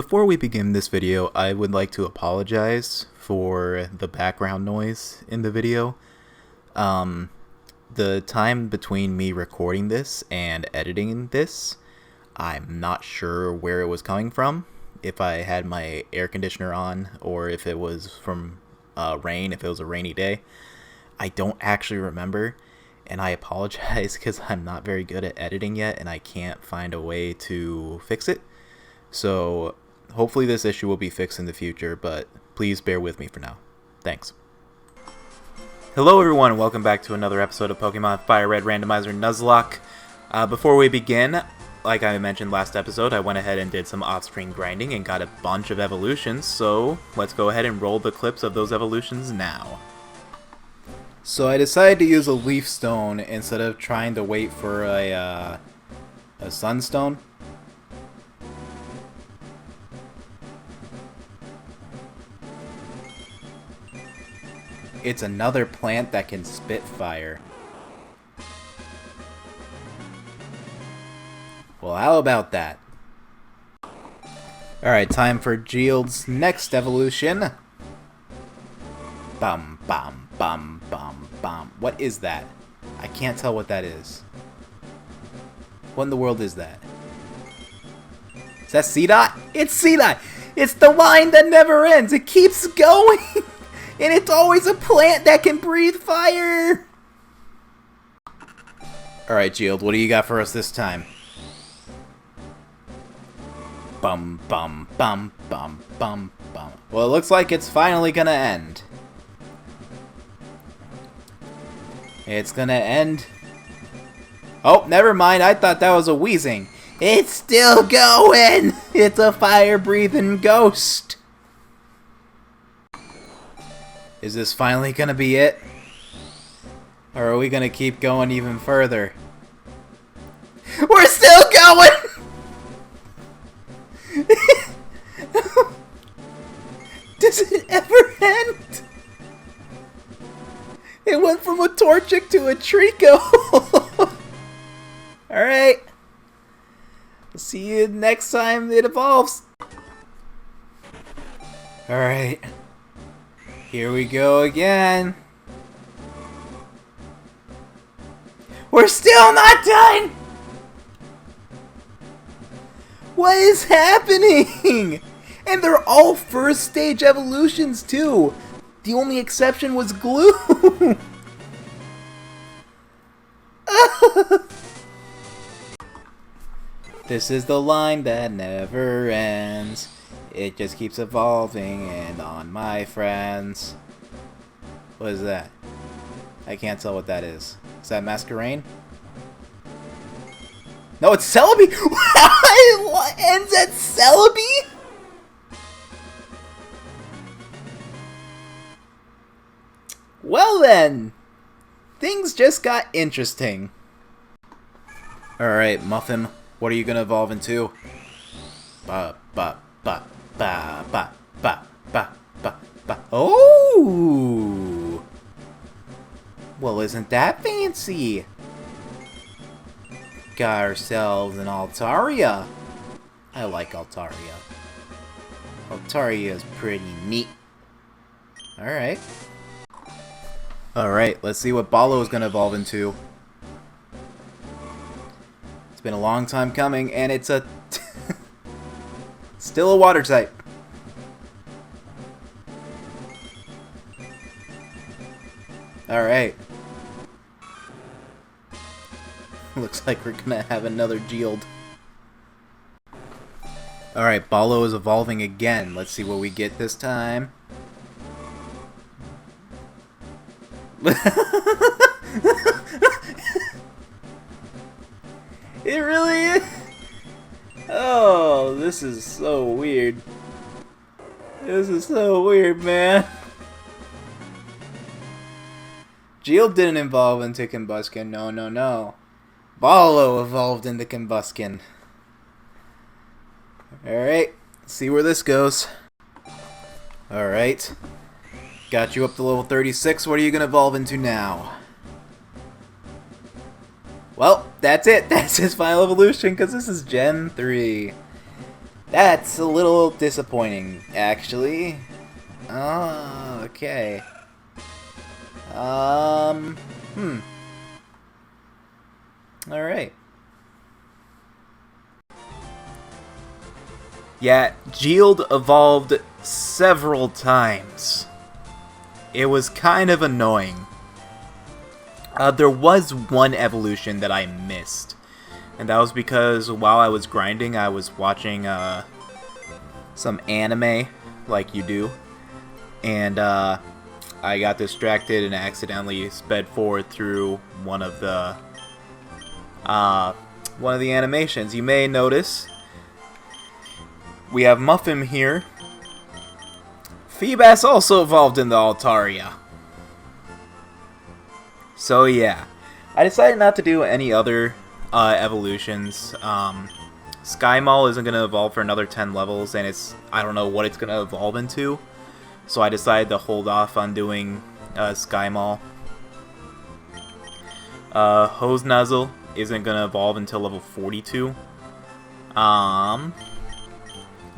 Before we begin this video, I would like to apologize for the background noise in the video. The time between me recording this and editing this, I'm not sure where it was coming from. If I had my air conditioner on, or if it was from rain, if it was a rainy day. I don't actually remember, and I apologize because I'm not very good at editing yet, and I can't find a way to fix it. So hopefully this issue will be fixed in the future, but please bear with me for now. Thanks. Hello everyone, and welcome back to another episode of Pokemon Fire Red Randomizer Nuzlocke. Before we begin, like I mentioned last episode, I went ahead and did some off-screen grinding and got a bunch of evolutions, so let's go ahead and roll the clips of those evolutions now. So I decided to use a Leaf Stone instead of trying to wait for a Sunstone. It's another plant that can spit fire. Well, how about that? Alright, time for Geold's next evolution. Bum, bum, bum, bum, bum. What is that? I can't tell what that is. What in the world is that? Is that C-Dot? It's C-Dot! It's the line that never ends! It keeps going! And it's always a plant that can breathe fire! Alright, Geold, what do you got for us this time? Bum, bum, bum, bum, bum, bum. Well, it looks like it's finally gonna end. It's gonna end. Oh, never mind. I thought that was a wheezing. It's still going! It's a fire-breathing ghost! Is this finally gonna be it? Or are we gonna keep going even further? We're still going! Does it ever end? It went from a Torchic to a Trico! Alright. See you next time it evolves. Alright. Here we go again. We're still not done! What is happening? And they're all first stage evolutions too. The only exception was Glue. This is the line that never ends. It just keeps evolving and on, my friends. What is that? I can't tell what that is. Is that Masquerain? No, it's Celebi! What ends at Celebi? Well then, things just got interesting. Alright, Muffin, what are you gonna evolve into? Ba ba ba ba ba ba ba ba ba. Oh! Well, isn't that fancy? Got ourselves an Altaria. I like Altaria. Altaria is pretty neat. Alright. Alright, let's see what Ballo is going to evolve into. It's been a long time coming, and it's a... still a water type. Alright. Looks like we're gonna have another Geold. Alright, Ballo is evolving again. Let's see what we get this time. It really is. Oh, this is so weird. This is so weird, man. Geold didn't evolve into Combuskin. No, no, no. Ballo evolved into Combuskin. Alright, see where this goes. Alright. Got you up to level 36. What are you going to evolve into now? Well, that's it. That's his final evolution, because this is Gen 3. That's a little disappointing, actually. Oh, okay. Alright. Yeah, Geald evolved several times. It was kind of annoying. There was one evolution that I missed. And that was because while I was grinding, I was watching some anime, like you do. And I got distracted and accidentally sped forward through one of the animations. You may notice we have Muffin here. Feebas also evolved in the Altaria. So yeah, I decided not to do any other evolutions. Skymall isn't going to evolve for another 10 levels, and I don't know what it's going to evolve into. So I decided to hold off on doing Skymall. Hose Nozzle isn't going to evolve until level 42. I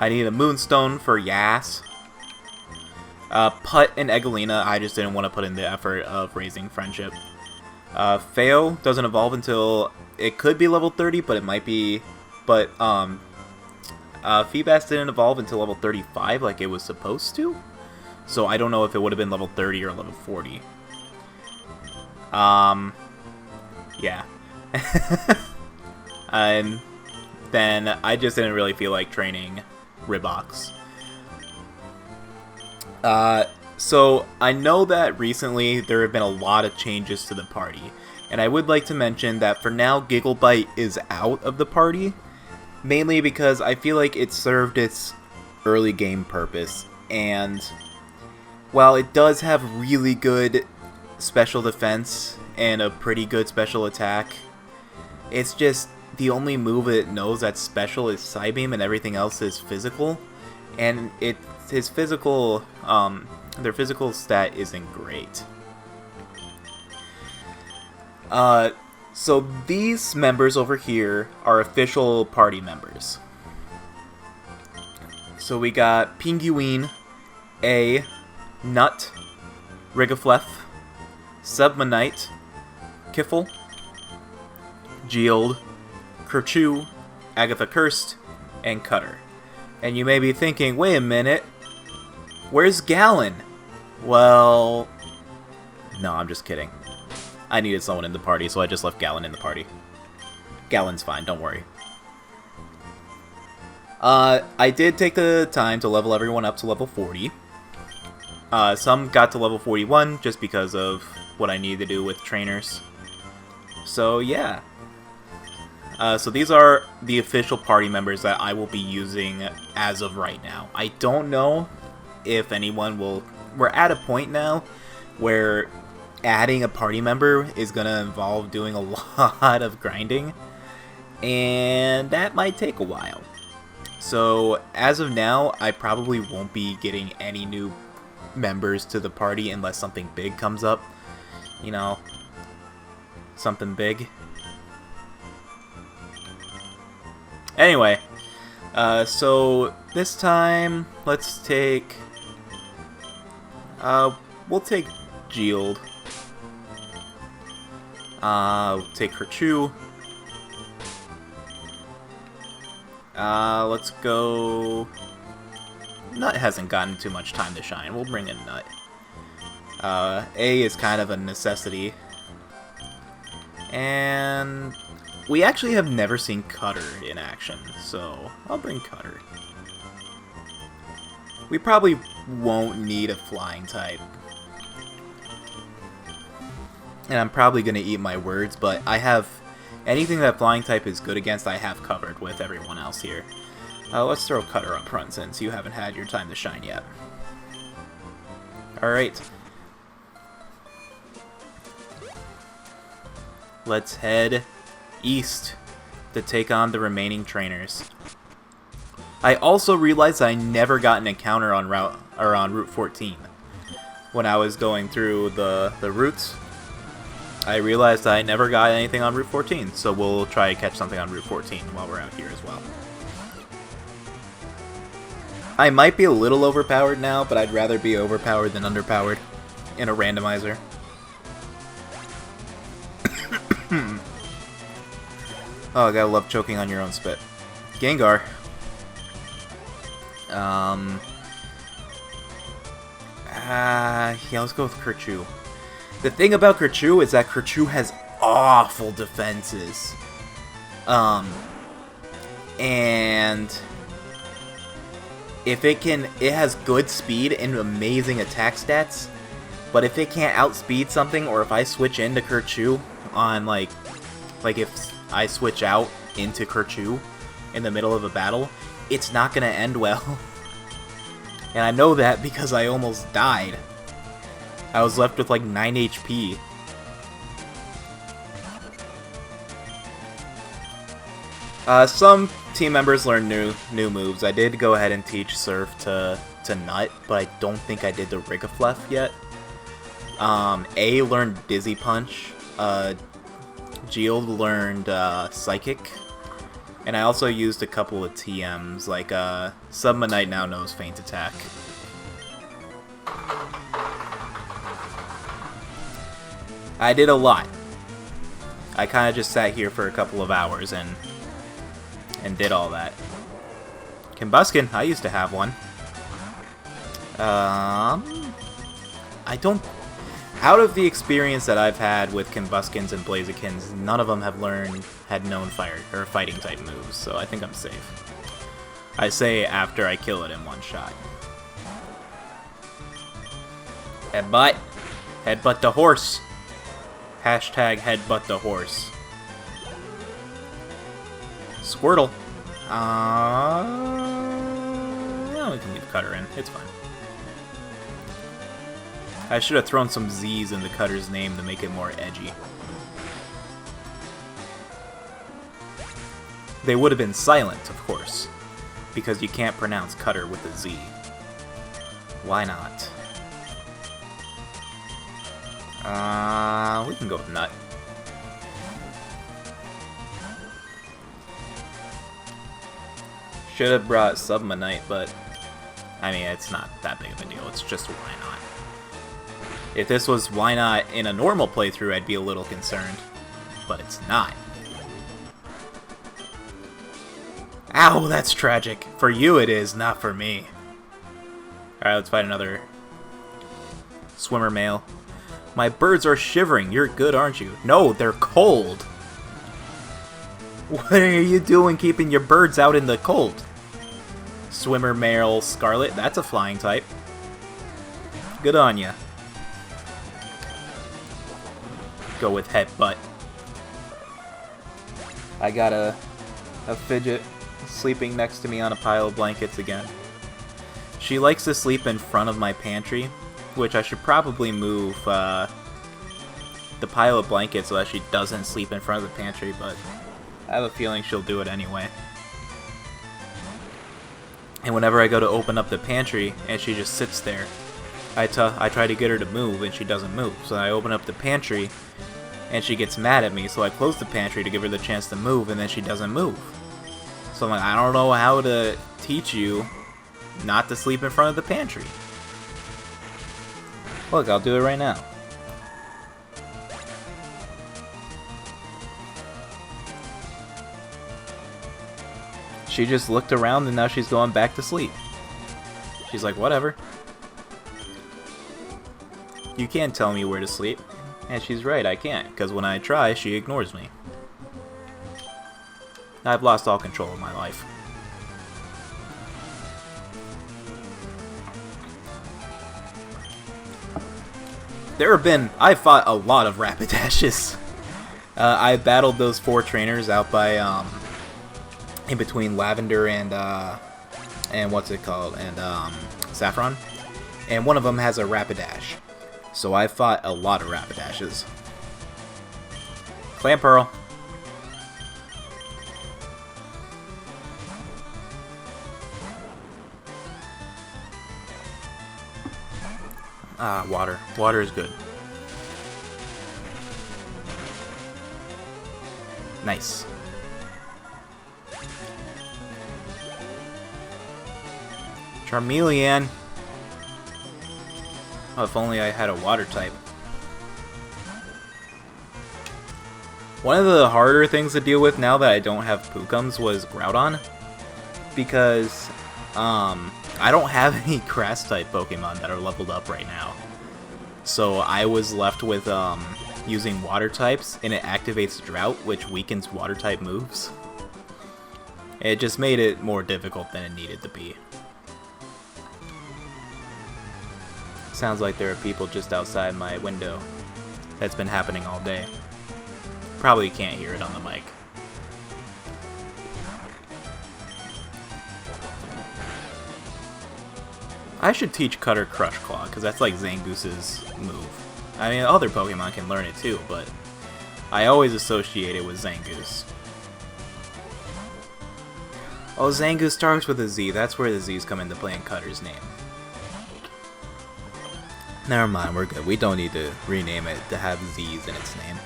need a Moonstone for Yas. Putt and Egalina, I just didn't want to put in the effort of raising friendship. Feo doesn't evolve until, it could be level 30, but it might be, but Feebas didn't evolve until level 35 like it was supposed to. So I don't know if it would have been level 30 or level 40. Yeah. And then I just didn't really feel like training Ribox. So I know that recently there have been a lot of changes to the party, and I would like to mention that for now Gigglebite is out of the party, mainly because I feel like it served its early game purpose, and while it does have really good special defense and a pretty good special attack, it's just the only move it knows that's special is Psybeam, and everything else is physical, and his physical, their physical stat isn't great. So these members over here are official party members. So we got Pinguine, A, Nut, Rigaflef, Submanite, Kiffle, Geald, Kerchu, Agatha Cursed, and Cutter. And you may be thinking, wait a minute, where's Gallon? Well, no, I'm just kidding. I needed someone in the party, so I just left Gallon in the party. Gallon's fine, don't worry. I did take the time to level everyone up to level 40. Some got to level 41 just because of what I needed to do with trainers. So yeah. So these are the official party members that I will be using as of right now. I don't know if anyone will... We're at a point now where adding a party member is going to involve doing a lot of grinding, and that might take a while. So as of now, I probably won't be getting any new members to the party unless something big comes up. You know, something big. Anyway, so this time, let's take... we'll take Geald. We'll take Kerchu. Let's go... Nut hasn't gotten too much time to shine. We'll bring in Nut. A is kind of a necessity. And... we actually have never seen Cutter in action, so I'll bring Cutter. We probably won't need a flying type. And I'm probably going to eat my words, but I have... anything that flying type is good against, I have covered with everyone else here. Let's throw Cutter up front since you haven't had your time to shine yet. Alright. Let's head east to take on the remaining trainers. I also realized I never got an encounter on Route 14. When I was going through the routes, I realized I never got anything on Route 14, so we'll try to catch something on Route 14 while we're out here as well. I might be a little overpowered now, but I'd rather be overpowered than underpowered in a randomizer. Oh, I gotta love choking on your own spit. Gengar. Yeah, let's go with Kerchoo. The thing about Kerchoo is that Kerchoo has awful defenses. And if it has good speed and amazing attack stats, but if it can't outspeed something, or if I switch into Kerchoo on, like if I switch out into Kerchoo in the middle of a battle, it's not gonna end well. And I know that because I almost died. I was left with like 9 HP. Some team members learned new moves. I did go ahead and teach Surf to Nut, but I don't think I did the Rigafluff yet. A learned Dizzy Punch. Geald learned Psychic. And I also used a couple of TMs, like Submanite now knows Feint Attack. I did a lot. I kind of just sat here for a couple of hours and did all that. Combuskin, I used to have one. I don't... Out of the experience that I've had with Combuskins and Blazikins, none of them have had known fighting type moves, so I think I'm safe. I say after I kill it in one shot. Headbutt. Headbutt the horse. Hashtag headbutt the horse. Squirtle. We can leave Cutter in. It's fine. I should have thrown some Z's in the Cutter's name to make it more edgy. They would have been silent, of course, because you can't pronounce Cutter with a Z. Why not? We can go with Nut. Should have brought Submanite, but I mean, it's not that big of a deal. It's just why not. If this was why not in a normal playthrough, I'd be a little concerned, but it's not. Ow, that's tragic. For you it is, not for me. Alright, let's fight another swimmer male. My birds are shivering. You're good, aren't you? No, they're cold. What are you doing keeping your birds out in the cold? Swimmer male Scarlet, that's a flying type. Good on ya. Go with Headbutt. I got a Fidget sleeping next to me on a pile of blankets again. She likes to sleep in front of my pantry, which I should probably move the pile of blankets so that she doesn't sleep in front of the pantry, but I have a feeling she'll do it anyway. And whenever I go to open up the pantry and she just sits there, I try to get her to move and she doesn't move. So I open up the pantry and she gets mad at me, so I close the pantry to give her the chance to move, and then she doesn't move. So I'm like, I don't know how to teach you not to sleep in front of the pantry. Look, I'll do it right now. She just looked around and now she's going back to sleep. She's like, whatever. You can't tell me where to sleep. And she's right, I can't, because when I try, she ignores me. I've lost all control of my life. I've fought a lot of Rapidashes. I battled those 4 trainers out by, in between Lavender and what's it called, and Saffron. And one of them has a Rapidash. So I fought a lot of Rapidashes. Clamperl. Ah, water. Water is good. Nice. Charmeleon. Oh, if only I had a water type. One of the harder things to deal with now that I don't have Pookums was Groudon. Because, I don't have any grass type Pokemon that are leveled up right now. So I was left with, using water types, and it activates Drought, which weakens water type moves. It just made it more difficult than it needed to be. Sounds like there are people just outside my window. That's been happening all day. Probably can't hear it on the mic. I should teach Cutter Crush Claw, because that's like Zangoose's move. I mean, other Pokemon can learn it too, but I always associate it with Zangoose. Oh, Zangoose starts with a Z. That's where the Z's come into play in Cutter's name. Never mind, we're good. We don't need to rename it to have Z's in its name.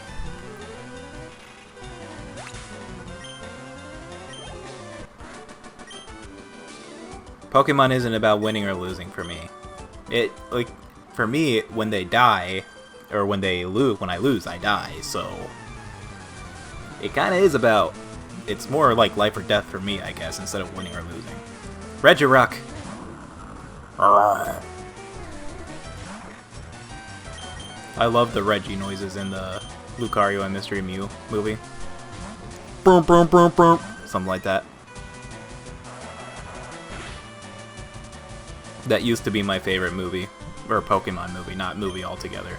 Pokemon isn't about winning or losing for me. For me, when they die, or when I lose, I die, so it kinda is about, it's more like life or death for me, I guess, instead of winning or losing. Regirock! I love the Reggie noises in the Lucario and Mystery Mew movie. Boom, boom, boom, boom. Something like that. That used to be my favorite movie, or Pokemon movie, not movie altogether.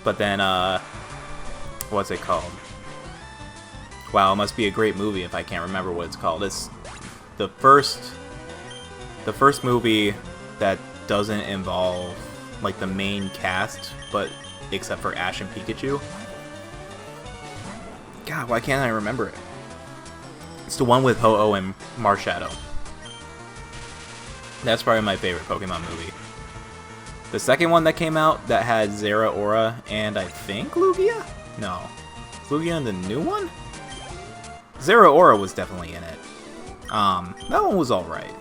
But then, what's it called? Wow, it must be a great movie if I can't remember what it's called. It's the first movie that doesn't involve like the main cast, but except for Ash and Pikachu. God, why can't I remember it? It's the one with Ho-Oh and Marshadow. That's probably my favorite Pokemon movie. The second one that came out that had Zeraora and I think Lugia? No. Is Lugia in the new one? Zeraora was definitely in it. That one was alright.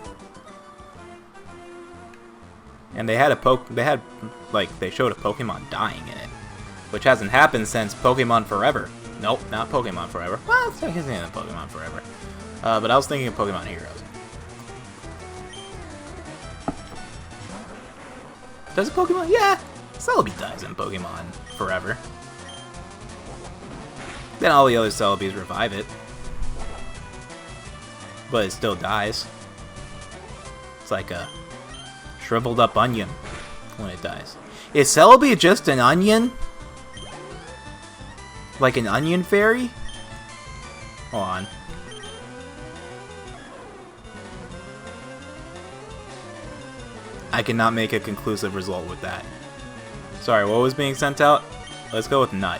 And they showed a Pokemon dying in it. Which hasn't happened since Pokemon Forever. Nope, not Pokemon Forever. Well, it's thinking of Pokemon Forever. But I was thinking of Pokemon Heroes. Does Pokemon? Yeah! Celebi dies in Pokemon Forever. Then all the other Celebis revive it. But it still dies. It's like a shriveled up onion when it dies. Is Celebi just an onion? Like an onion fairy? Hold on. I cannot make a conclusive result with that. Sorry, what was being sent out? Let's go with nut.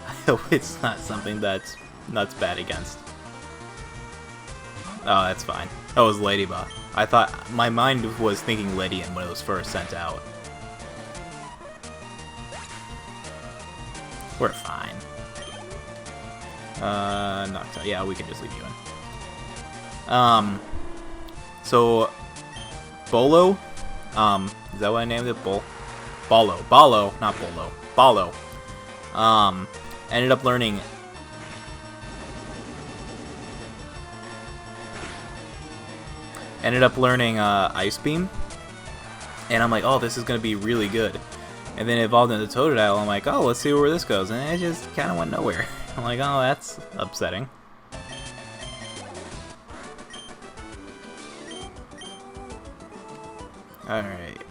I hope it's not something that's nut's bad against. Oh, that's fine. That was Ladybug. I thought, my mind was thinking Lydian when it was first sent out. We're fine. Noctowl. Yeah, we can just leave you in. So, Bolo? Is that what I named it? Bolo, not Bolo. Bolo. Ended up learning... Ice Beam. And I'm like, oh, this is going to be really good. And then it evolved into Totodile. I'm like, oh, let's see where this goes. And it just kind of went nowhere. I'm like, oh, that's upsetting. Alright.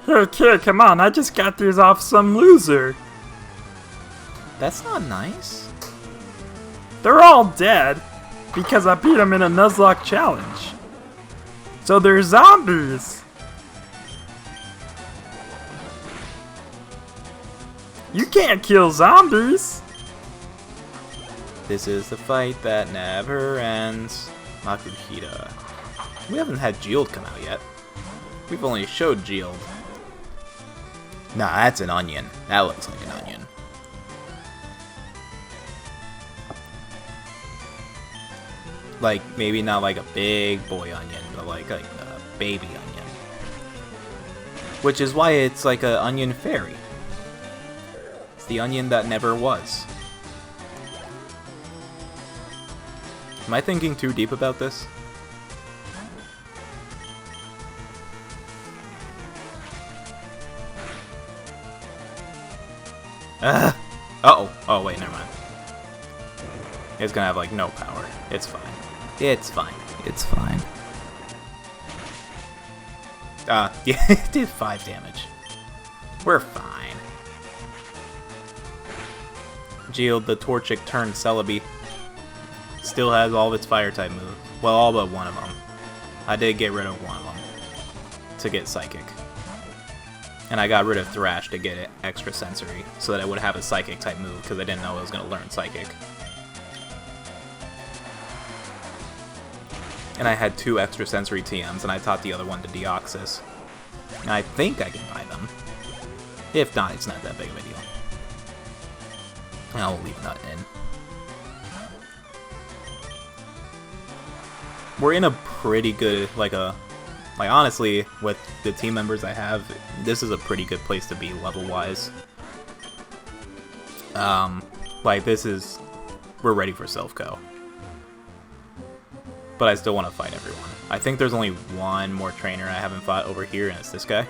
Hey kid, come on, I just got these off some loser. That's not nice. They're all dead because I beat them in a Nuzlocke challenge. So they're zombies. You can't kill zombies. This is the fight that never ends. Makuhita. We haven't had Geald come out yet. We've only showed Geald. Nah, that's an onion. That looks like an onion. Like, maybe not like a big boy onion, but like a baby onion. Which is why it's like an onion fairy. It's the onion that never was. Am I thinking too deep about this? Uh-oh. Oh, wait, never mind. It's gonna have, like, no power. It's fine. It's fine. It's fine. Yeah, it did 5 damage. We're fine. Geode, the Torchic turned Celebi, still has all of its fire-type moves. Well, all but one of them. I did get rid of one of them to get Psychic. And I got rid of Thrash to get it extra sensory, so that it would have a Psychic-type move, because I didn't know it was going to learn Psychic. And I had 2 extra sensory TMs, and I taught the other one to Deoxys. And I think I can buy them. If not, it's not that big of a deal. I'll leave that in. We're in a pretty good, like honestly, with the team members I have, this is a pretty good place to be level-wise. Like, we're ready for self-co. But I still want to fight everyone. I think there's only one more trainer I haven't fought over here, and it's this guy.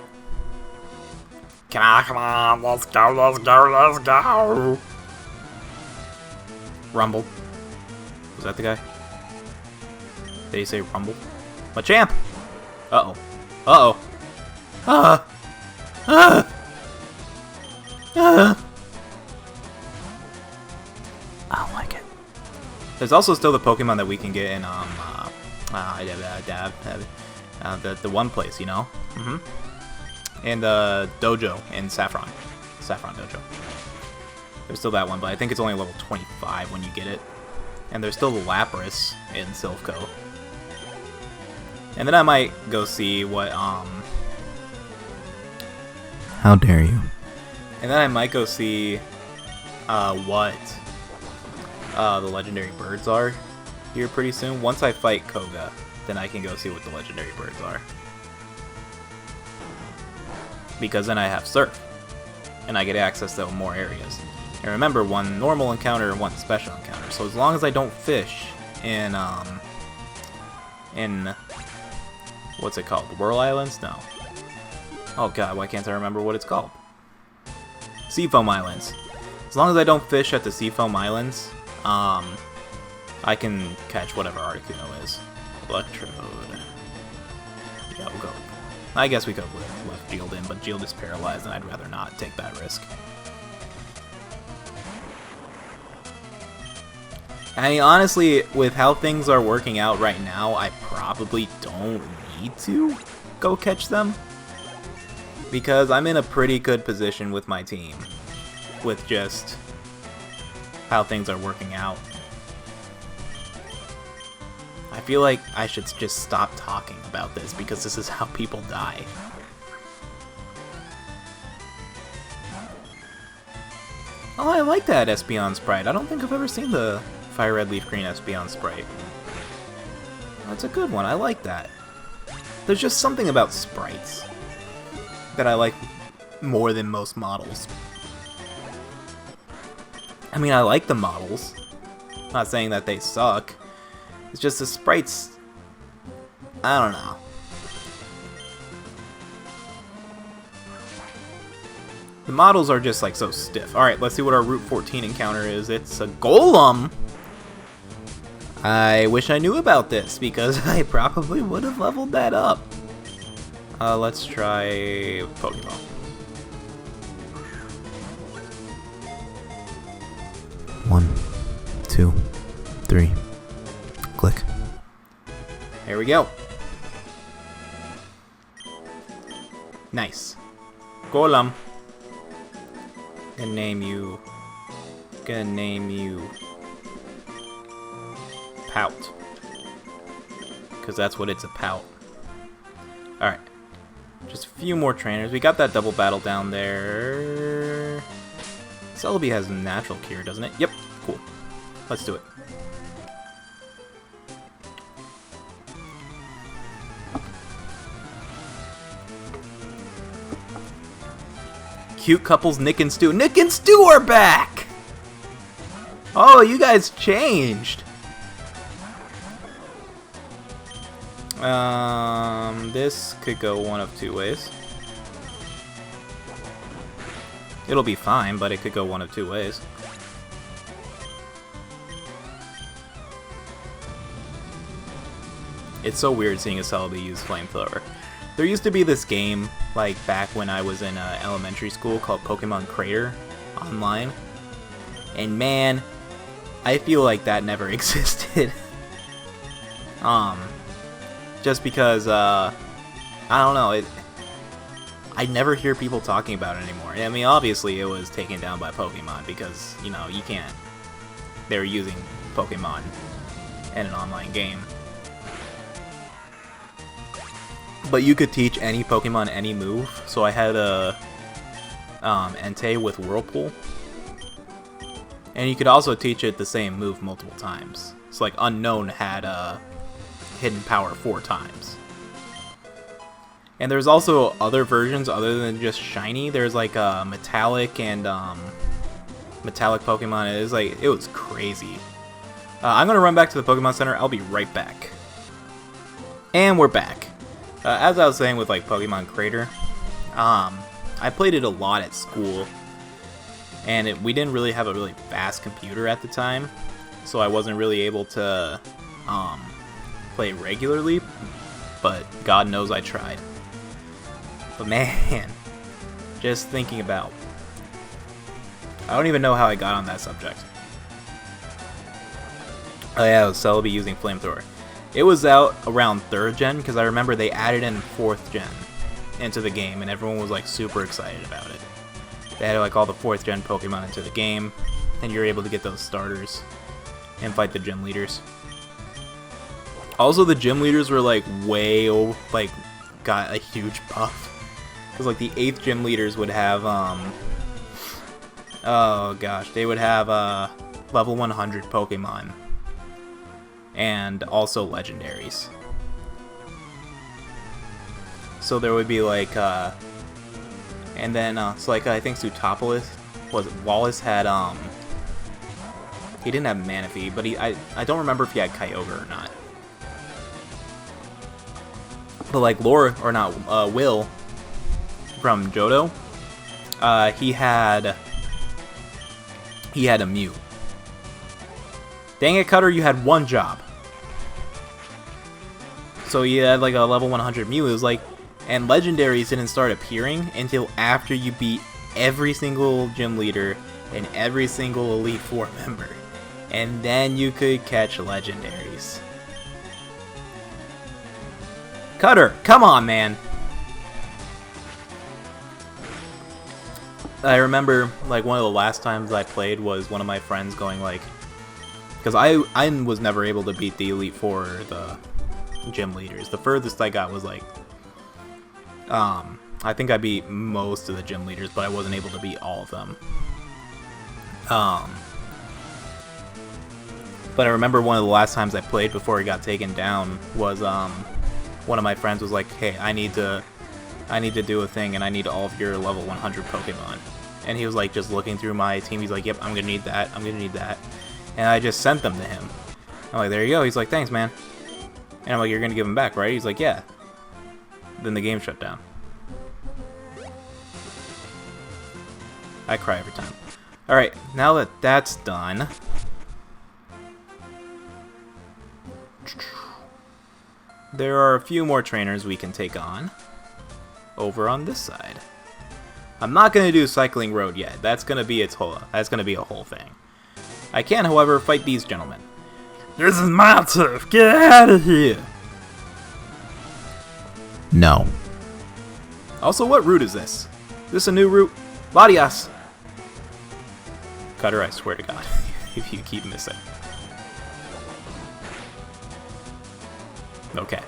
Come on, let's go, let's go, let's go! Rumble. Was that the guy? Did he say Rumble? Machamp! Uh-oh. Uh-oh. I don't like it. There's also still the Pokemon that we can get in, the one place, you know? And the Dojo in Saffron. Saffron Dojo. There's still that one, but I think it's only level 25 when you get it. And there's still the Lapras in Silphco. And then I might go see what, How dare you. And then I might go see, what, the legendary birds are here pretty soon. Once I fight Koga, then I can go see what the legendary birds are. Because then I have Surf. And I get access to more areas. And remember, one normal encounter and one special encounter. So as long as I don't fish in what's it called? The Whirl Islands? No. Oh god, why can't I remember what it's called? Seafoam Islands. As long as I don't fish at the Seafoam Islands, I can catch whatever Articuno is. Electrode. Yeah, we'll go. I guess we could have left Geode in, but Geode is paralyzed, and I'd rather not take that risk. I mean, honestly, with how things are working out right now, I probably don't need to go catch them. Because I'm in a pretty good position with my team. With just how things are working out. I feel like I should just stop talking about this, because this is how people die. Oh, I like that Espeon sprite. I don't think I've ever seen the Fire Red Leaf Green Espeon sprite. That's a good one. I like that. There's just something about sprites that I like more than most models. I mean, I like the models. I'm not saying that they suck. It's just the sprites, I don't know. The models are just like so stiff. Alright, let's see what our Route 14 encounter is. It's a Golem! I wish I knew about this, because I probably would have leveled that up. Let's try Pokemon. One, two, three. Click. Here we go. Nice. Golem. Gonna name you Pout. Because that's what it's about. Alright. Just a few more trainers. We got that double battle down there. Celebi has natural cure, doesn't it? Yep. Cool. Let's do it. Cute couples Nick and Stu. Nick and Stu are back! Oh, you guys changed. This could go one of two ways. It'll be fine, but it could go one of two ways. It's so weird seeing a Celebi use Flamethrower. There used to be this game, like, back when I was in elementary school called Pokémon Crater online. And man, I feel like that never existed. Just because, I don't know, I never hear people talking about it anymore. I mean, obviously it was taken down by Pokemon because, you know, you can't. They were using Pokemon in an online game. But you could teach any Pokemon any move. So I had a Entei with Whirlpool. And you could also teach it the same move multiple times. So like Unknown had Hidden Power 4 times. And there's also other versions other than just Shiny. There's like Metallic and Metallic Pokemon. It was crazy. I'm gonna run back to the Pokemon Center. I'll be right back. And we're back. As I was saying with like Pokemon Crater, I played it a lot at school, and we didn't really have a really fast computer at the time, so I wasn't really able to play regularly. But God knows I tried. But man, just thinking about, I don't even know how I got on that subject. Oh yeah, it was Celebi using Flamethrower. It was out around 3rd gen, because I remember they added in 4th gen into the game, and everyone was like super excited about it. They added like all the 4th gen Pokemon into the game, and you're able to get those starters and fight the gym leaders. Also, the gym leaders were like way over, like got a huge buff, because like the 8th gym leaders would have oh gosh, they would have level 100 Pokemon. And also legendaries. So there would be like, and then so like I think Wallace had he didn't have Manaphy, but I don't remember if he had Kyogre or not. But like Will from Johto, he had a Mew. Dang it, Cutter, you had one job. So you had like a level 100 Mew. It was like, and legendaries didn't start appearing until after you beat every single gym leader and every single Elite Four member. And then you could catch legendaries. Cutter, come on, man. I remember like one of the last times I played was one of my friends going like, because I was never able to beat the Elite Four or the gym leaders. The furthest I got was like, I think I beat most of the gym leaders, but I wasn't able to beat all of them. But I remember one of the last times I played before it got taken down was one of my friends was like, hey, I need to do a thing, and I need all of your level 100 Pokemon. And he was like just looking through my team. He's like, yep, I'm gonna need that. I'm gonna need that. And I just sent them to him. I'm like, there you go. He's like, thanks, man. And I'm like, you're gonna give them back, right? He's like, yeah. Then the game shut down. I cry every time. Alright, now that that's done, there are a few more trainers we can take on over on this side. I'm not gonna do Cycling Road yet. That's gonna be a whole thing. I can, however, fight these gentlemen. This is my turf. Get out of here. No. Also, what route is this? Is this a new route? Latias! Cutter, I swear to God, if you keep missing. Okay.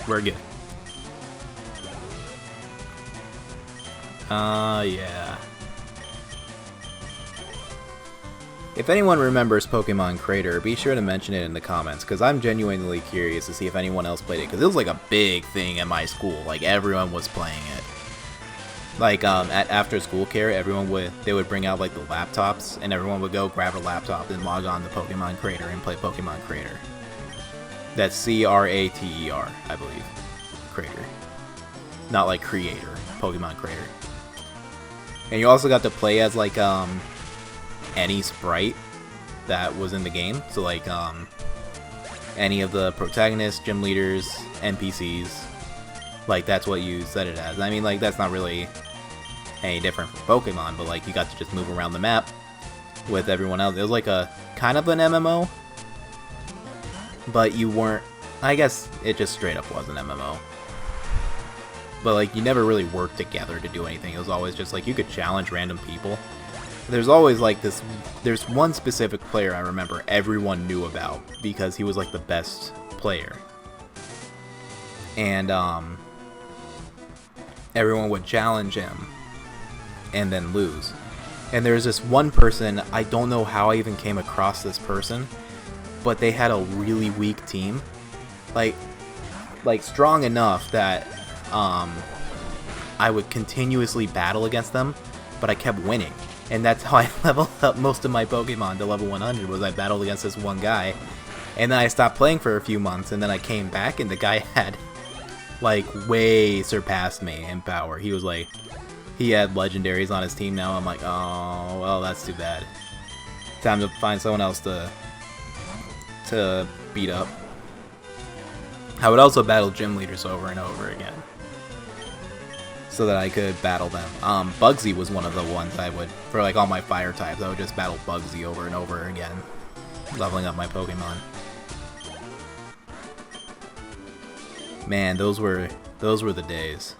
We're good. Yeah. If anyone remembers Pokemon Crater, be sure to mention it in the comments, because I'm genuinely curious to see if anyone else played it, because it was like a big thing at my school. Like, everyone was playing it. Like at after school care, they would bring out like the laptops, and everyone would go grab a laptop and log on to Pokemon Creator and play Pokemon Creator. That's Crater, I believe. Creator. Not like creator. Pokemon Creator. And you also got to play as like any sprite that was in the game. So like any of the protagonists, gym leaders, NPCs. Like that's what you set it as. I mean, like that's not really any different from Pokemon, but like you got to just move around the map with everyone else. It was like a kind of an MMO, but you weren't. I guess it just straight up was an MMO. But like you never really worked together to do anything. It was always just like you could challenge random people. There's always like this. There's one specific player I remember everyone knew about because he was like the best player, and everyone would challenge him and then lose. And there's this one person, I don't know how I even came across this person, but they had a really weak team. Like strong enough that I would continuously battle against them, but I kept winning. And that's how I leveled up most of my Pokemon to level 100, was I battled against this one guy. And then I stopped playing for a few months, and then I came back, and the guy had like way surpassed me in power. He was like, he had legendaries on his team now. I'm like, oh well, that's too bad. Time to find someone else to beat up. I would also battle gym leaders over and over again so that I could battle them. Bugsy was one of the ones I would, for like all my fire types, I would just battle Bugsy over and over again, leveling up my Pokemon. Man, those were the days.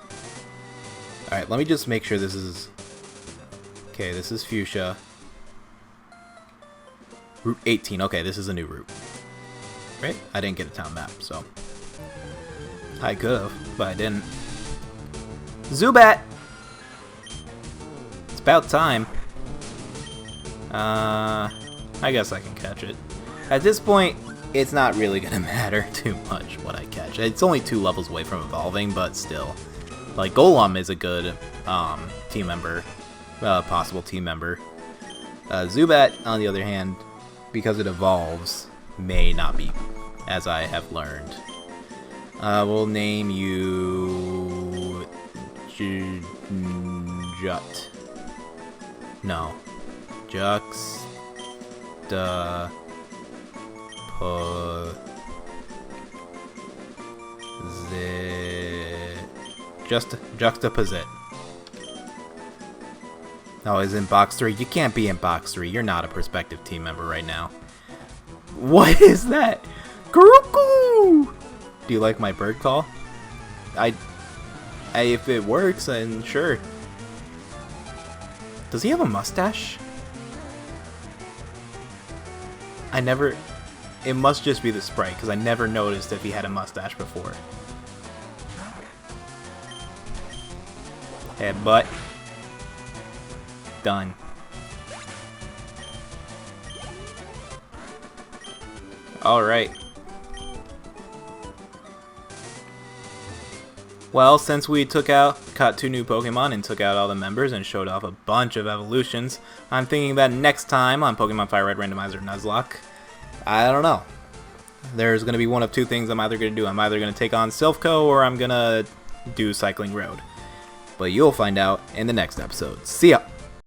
Alright, let me just make sure this is... Okay, this is Fuchsia. Route 18. Okay, this is a new route. Right? I didn't get a town map, so... I could've, but I didn't. Zubat! It's about time. I guess I can catch it. At this point, it's not really gonna matter too much what I catch. It's only 2 levels away from evolving, but still. Like, Golem is a good team member, possible team member. Zubat, on the other hand, because it evolves, may not be, as I have learned. We'll name you... Jut. No. Juxtapose. Oh, is in box 3? You can't be in box 3. You're not a prospective team member right now. What is that? Cuckoo! Do you like my bird call? If it works, then sure. Does he have a mustache? It must just be the sprite, because I never noticed if he had a mustache before. Headbutt. Done. Alright. Well, since we caught 2 new Pokemon and took out all the members and showed off a bunch of evolutions, I'm thinking that next time on Pokemon Fire Red Randomizer Nuzlocke, I don't know. There's going to be one of 2 things I'm either going to do. I'm either going to take on Silphco or I'm going to do Cycling Road. But you'll find out in the next episode. See ya!